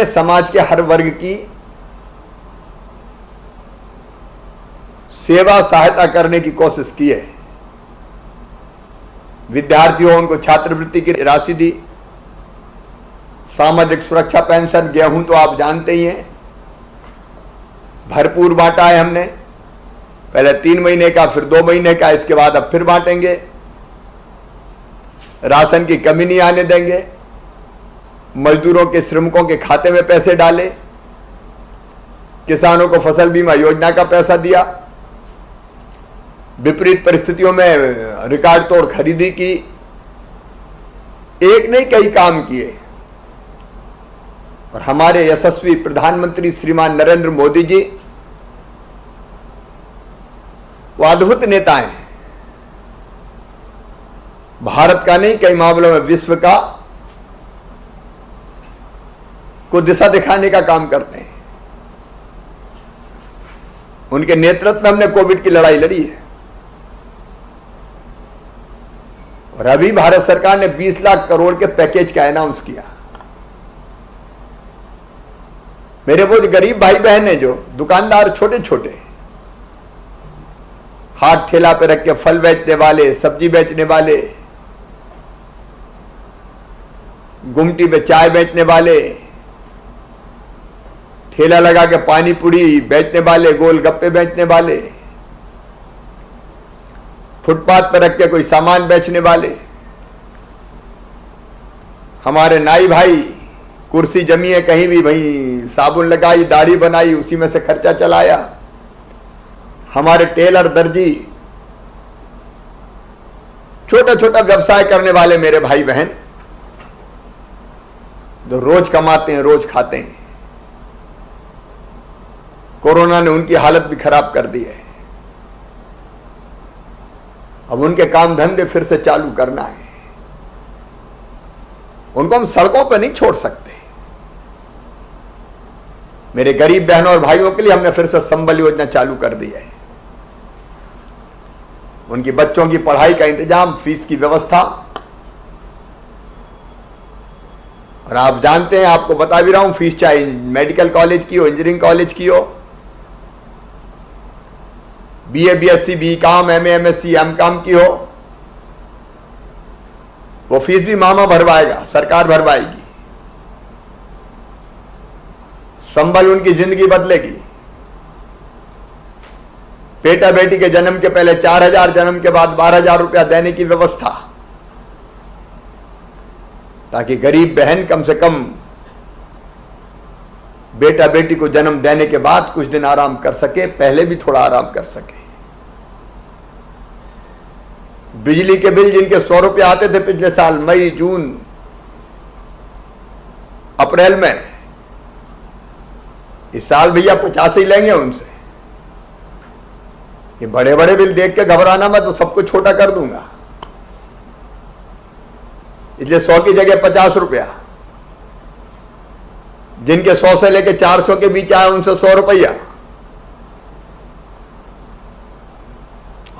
ने समाज के हर वर्ग की सेवा सहायता करने की कोशिश की है। विद्यार्थियों उनको छात्रवृत्ति की राशि दी, सामाजिक सुरक्षा पेंशन, गेहूं तो आप जानते ही हैं, भरपूर बांटा है हमने। पहले 3 महीने का, फिर 2 महीने का, इसके बाद अब फिर बांटेंगे। राशन की कमी नहीं आने देंगे। मजदूरों के, श्रमिकों के खाते में पैसे डाले। किसानों को फसल बीमा योजना का पैसा दिया। विपरीत परिस्थितियों में रिकॉर्ड तोड़ खरीदी की। एक नहीं कई काम किए। और हमारे यशस्वी प्रधानमंत्री श्रीमान नरेंद्र मोदी जी वो अद्भुत नेता हैं। भारत का नहीं, कई मामलों में विश्व का को दिशा दिखाने का काम करते हैं। उनके नेतृत्व में हमने कोविड की लड़ाई लड़ी है। और अभी भारत सरकार ने 20 लाख करोड़ के पैकेज का अनाउंस किया। मेरे वो गरीब भाई बहन है, जो दुकानदार छोटे छोटे हाथ ठेला पे रख के फल बेचने वाले, सब्जी बेचने वाले, गुमटी पे चाय बेचने वाले, ठेला लगा के पानी पूरी बेचने वाले, गोलगप्पे बेचने वाले, फुटपाथ पर रख के कोई सामान बेचने वाले, हमारे नाई भाई कुर्सी जमी है कहीं भी, भाई साबुन लगाई, दाढ़ी बनाई, उसी में से खर्चा चलाया। हमारे टेलर, दर्जी, छोटा छोटा व्यवसाय करने वाले मेरे भाई बहन जो रोज कमाते हैं, रोज खाते हैं। कोरोना ने उनकी हालत भी खराब कर दी है। अब उनके काम धंधे फिर से चालू करना है। उनको हम सड़कों पर नहीं छोड़ सकते। मेरे गरीब बहनों और भाइयों के लिए हमने फिर से संबल योजना चालू कर दी है। उनकी बच्चों की पढ़ाई का इंतजाम, फीस की व्यवस्था। और आप जानते हैं, आपको बता भी रहा हूं, फीस चाहे मेडिकल कॉलेज की हो, इंजीनियरिंग कॉलेज की हो, BA, BSc, BCom, MA, MSc, MCom की हो, वो फीस भी मामा भरवाएगा, सरकार भरवाएगी। संबल उनकी जिंदगी बदलेगी। बेटा बेटी के जन्म के पहले 4,000, जन्म के बाद 12,000 रुपया देने की व्यवस्था, ताकि गरीब बहन कम से कम बेटा बेटी को जन्म देने के बाद कुछ दिन आराम कर सके, पहले भी थोड़ा आराम कर सके। बिजली के बिल जिनके 100 रुपये आते थे पिछले साल मई, जून, अप्रैल में, इस साल भैया 50 ही लेंगे उनसे। ये बड़े बड़े बिल देख के घबराना मत, तो सबको छोटा कर दूंगा। इसलिए 100 की जगह 50 रुपया। जिनके 100 से लेके 400 के बीच आए उनसे 100 रुपया।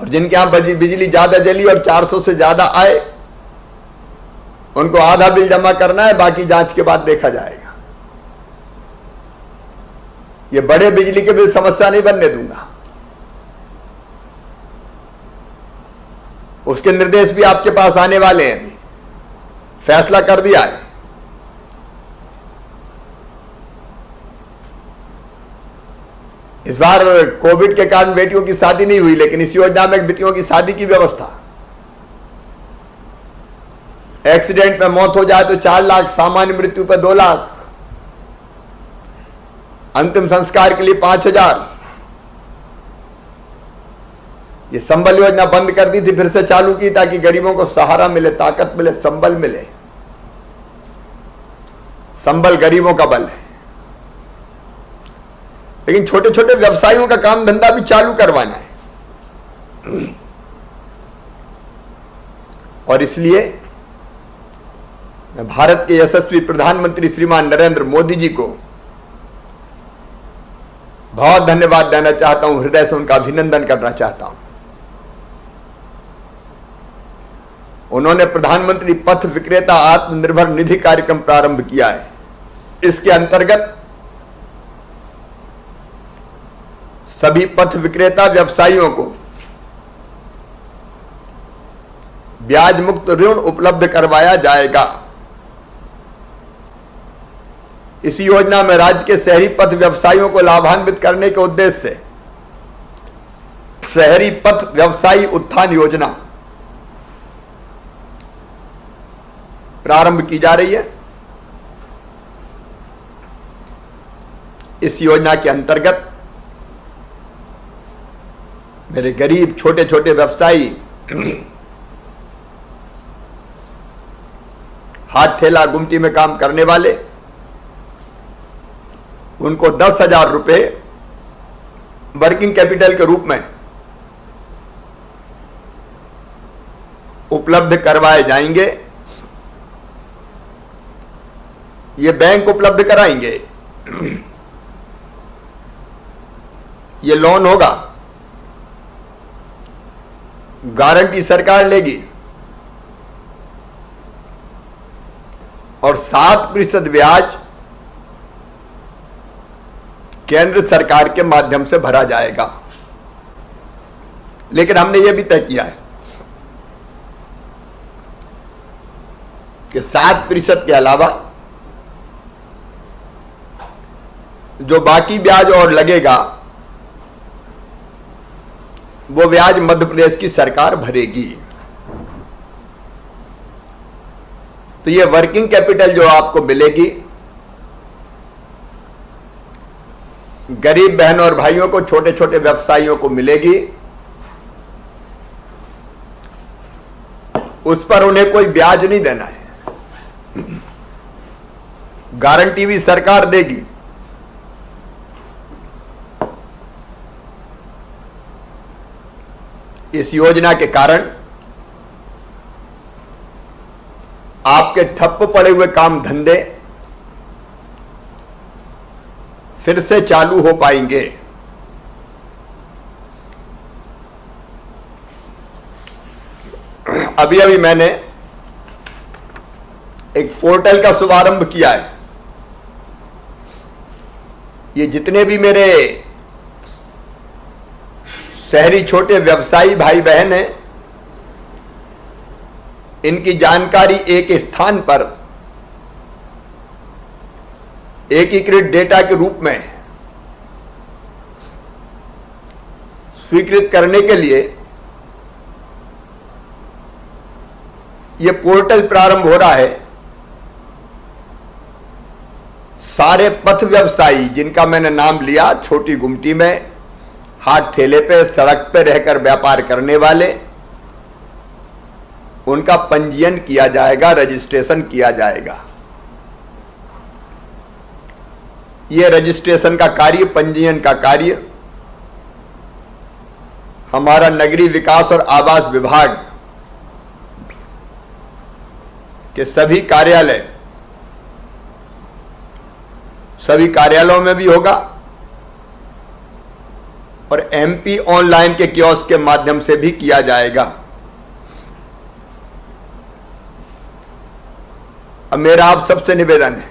और जिनके यहां बिजली ज्यादा जली और 400 से ज्यादा आए, उनको आधा बिल जमा करना है, बाकी जांच के बाद देखा जाएगा। ये बड़े बिजली के बिल समस्या नहीं बनने दूंगा। उसके निर्देश भी आपके पास आने वाले हैं। फैसला कर दिया है। इस बार कोविड के कारण बेटियों की शादी नहीं हुई, लेकिन इस योजना में बेटियों की शादी की व्यवस्था। एक्सीडेंट में मौत हो जाए तो 4 लाख, सामान्य मृत्यु पर 2 लाख, अंतिम संस्कार के लिए 5,000। ये संबल योजना बंद कर दी थी, फिर से चालू की, ताकि गरीबों को सहारा मिले, ताकत मिले, संबल मिले। संबल गरीबों का बल है। लेकिन छोटे छोटे व्यवसायियों का काम धंधा भी चालू करवाना है। और इसलिए मैं भारत के यशस्वी प्रधानमंत्री श्रीमान नरेंद्र मोदी जी को बहुत धन्यवाद देना चाहता हूं, हृदय से उनका अभिनंदन करना चाहता हूं। उन्होंने प्रधानमंत्री पथ विक्रेता आत्मनिर्भर निधि कार्यक्रम प्रारंभ किया है। इसके अंतर्गत सभी पथ विक्रेता व्यवसायियों को ब्याज मुक्त ऋण उपलब्ध करवाया जाएगा। इस योजना में राज्य के शहरी पथ व्यवसायियों को लाभान्वित करने के उद्देश्य से शहरी पथ व्यवसायी उत्थान योजना प्रारंभ की जा रही है। इस योजना के अंतर्गत मेरे गरीब छोटे छोटे व्यवसायी, हाथ ठेला गुमटी में काम करने वाले, उनको 10,000 रुपए वर्किंग कैपिटल के रूप में उपलब्ध करवाए जाएंगे। ये बैंक उपलब्ध कराएंगे। ये लोन होगा, गारंटी सरकार लेगी और 7% ब्याज केंद्र सरकार के माध्यम से भरा जाएगा। लेकिन हमने यह भी तय किया है कि 7% के अलावा जो बाकी ब्याज और लगेगा वो ब्याज मध्य प्रदेश की सरकार भरेगी। तो ये वर्किंग कैपिटल जो आपको मिलेगी, गरीब बहनों और भाइयों को, छोटे छोटे व्यवसायियों को मिलेगी। उस पर उन्हें कोई ब्याज नहीं देना है, गारंटी भी सरकार देगी। इस योजना के कारण आपके ठप्प पड़े हुए काम धंधे फिर से चालू हो पाएंगे। अभी अभी मैंने एक पोर्टल का शुभारंभ किया है। ये जितने भी मेरे शहरी छोटे व्यवसायी भाई बहन हैं, इनकी जानकारी एक स्थान पर एकीकृत डेटा के रूप में स्वीकृत करने के लिए यह पोर्टल प्रारंभ हो रहा है। सारे पथ व्यवसायी जिनका मैंने नाम लिया, छोटी गुमटी में, हाथ ठेले पे, सड़क पे रहकर व्यापार करने वाले, उनका पंजीयन किया जाएगा, रजिस्ट्रेशन किया जाएगा। यह रजिस्ट्रेशन का कार्य, पंजीयन का कार्य हमारा नगरीय विकास और आवास विभाग के सभी कार्यालयों में भी होगा और एमपी ऑनलाइन के कियोस्क के माध्यम से भी किया जाएगा। अब मेरा आप सबसे निवेदन है,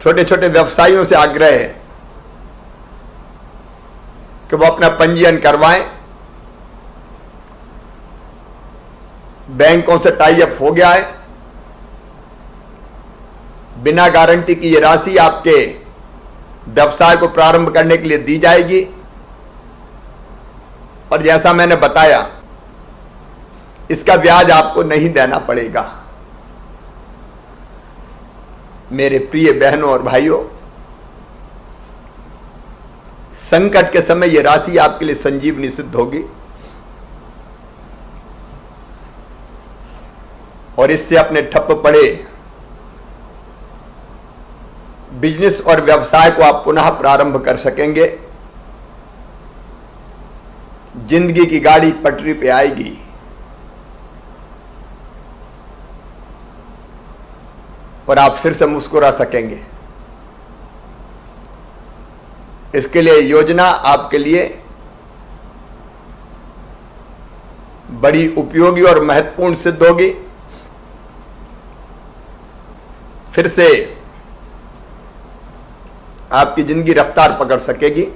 छोटे छोटे व्यवसायियों से आग्रह है कि वो अपना पंजीयन करवाएं। बैंकों से टाई अप हो गया है। बिना गारंटी की ये राशि आपके व्यवसाय को प्रारंभ करने के लिए दी जाएगी और जैसा मैंने बताया, इसका ब्याज आपको नहीं देना पड़ेगा। मेरे प्रिय बहनों और भाइयों, संकट के समय यह राशि आपके लिए संजीवनी सिद्ध होगी और इससे अपने ठप्प पड़े बिजनेस और व्यवसाय को आप पुनः प्रारंभ कर सकेंगे। जिंदगी की गाड़ी पटरी पे आएगी और आप फिर से मुस्कुरा सकेंगे। इसके लिए योजना आपके लिए बड़ी उपयोगी और महत्वपूर्ण सिद्ध होगी। फिर से आपकी जिंदगी रफ्तार पकड़ सकेगी।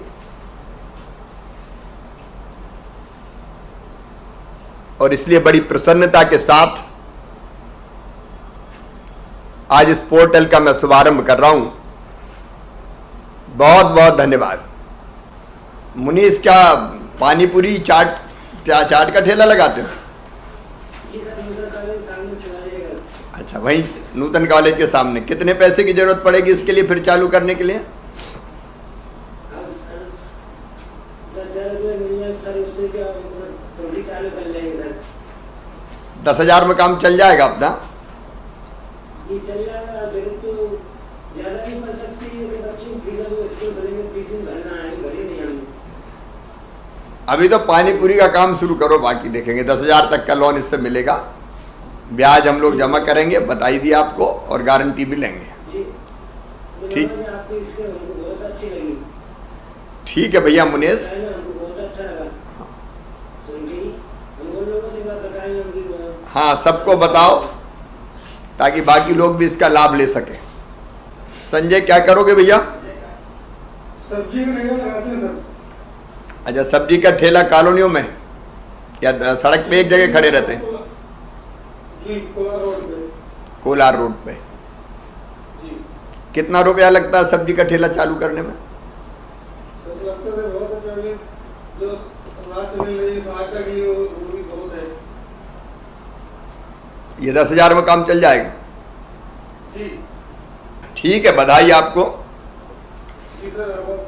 और इसलिए बड़ी प्रसन्नता के साथ आज इस पोर्टल का मैं शुभारंभ कर रहा हूं। बहुत बहुत धन्यवाद। मुनीष, क्या पानी पूरी चाट का ठेला लगाते हो? अच्छा, वहीं नूतन कॉलेज के सामने। कितने पैसे की जरूरत पड़ेगी इसके लिए फिर चालू करने के लिए? 10,000 में काम चल जाएगा अपना? चल जाएगा। तो ज्यादा नहीं पड़ सकती है कि बच्चे फीस भरेंगे, फीस भरना है, भरे नहीं हम। अभी तो पानी पूरी का काम शुरू करो, बाकी देखेंगे। 10,000 तक का लोन इससे मिलेगा, ब्याज हम लोग जमा करेंगे, बताई दी आपको, और गारंटी भी लेंगे। ठीक, बहुत अच्छी लगी। ठीक है भैया मुनीष। बहुत अच्छा लगा। हाँ, सबको बताओ ताकि बाकी लोग भी इसका लाभ ले सके। संजय, क्या करोगे भैया? सब्जी का ठेला लगाते हैं सर। अच्छा, सब्जी का ठेला कॉलोनियों में या सड़क पे एक जगह खड़े रहते हैं? जी, कोलार रोड पे। कोलार रोड पे। जी। कितना रुपया लगता है सब्जी का ठेला चालू करने में? लगता है बहुत अच्छा, जो समाज से मिल रही सहायता की वो भी बहुत है। ये 10,000 में काम चल जाएगा? जी। ठीक है, बधाई आपको। जी सर, बहुत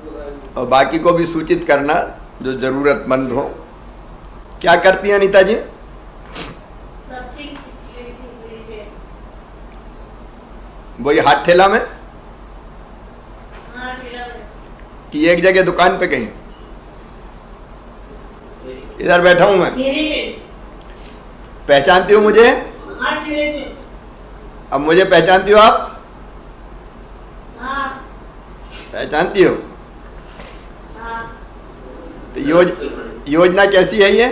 बधाई। और बाकी को भी सूचित करना जो जरूरतमंद हो। क्या करती हैं अनीता जी? वही हाथ ठेला में? कि एक जगह दुकान पे कहीं? इधर बैठा हूं मैं। पहचानती हो मुझे? अब मुझे पहचानती हो आप? पहचानती हो? तो योजना कैसी है ये?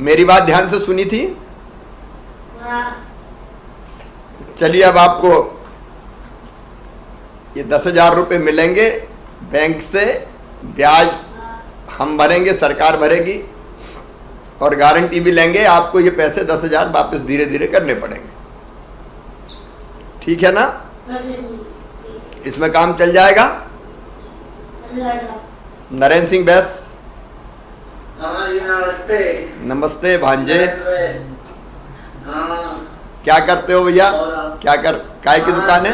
मेरी बात ध्यान से सुनी थी? चलिए, अब आपको ये 10,000 रुपये मिलेंगे बैंक से, ब्याज हम भरेंगे, सरकार भरेगी, और गारंटी भी लेंगे। आपको ये पैसे 10,000 वापस धीरे धीरे करने पड़ेंगे। ठीक है ना? इसमें काम चल जाएगा? नरेंद्र सिंह बैस। नमस्ते। नमस्ते भांजे। हाँ। क्या करते हो भैया? काय की दुकान है?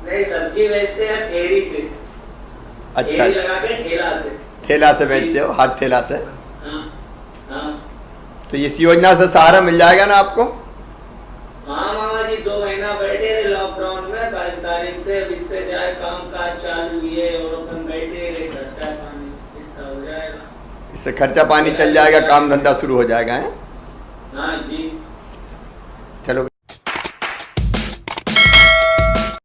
नहीं, सब्जी बेचते हैं ठेली से। अच्छा, लगा के ठेला से बेचते हो, हाथ ठेला से? हाँ। तो इस योजना से सहारा मिल जाएगा ना आपको? हाँ मामा जी, 2 महीना बैठे रहे लॉकडाउन में, 22 तारीख से। अब इससे जाए काम काज चालू हुए और अपन बैठे रहे, खर्चा पानी इसका हो जाएगा। इससे खर्चा पानी चल जाएगा, काम धंधा शुरू हो जाएगा है?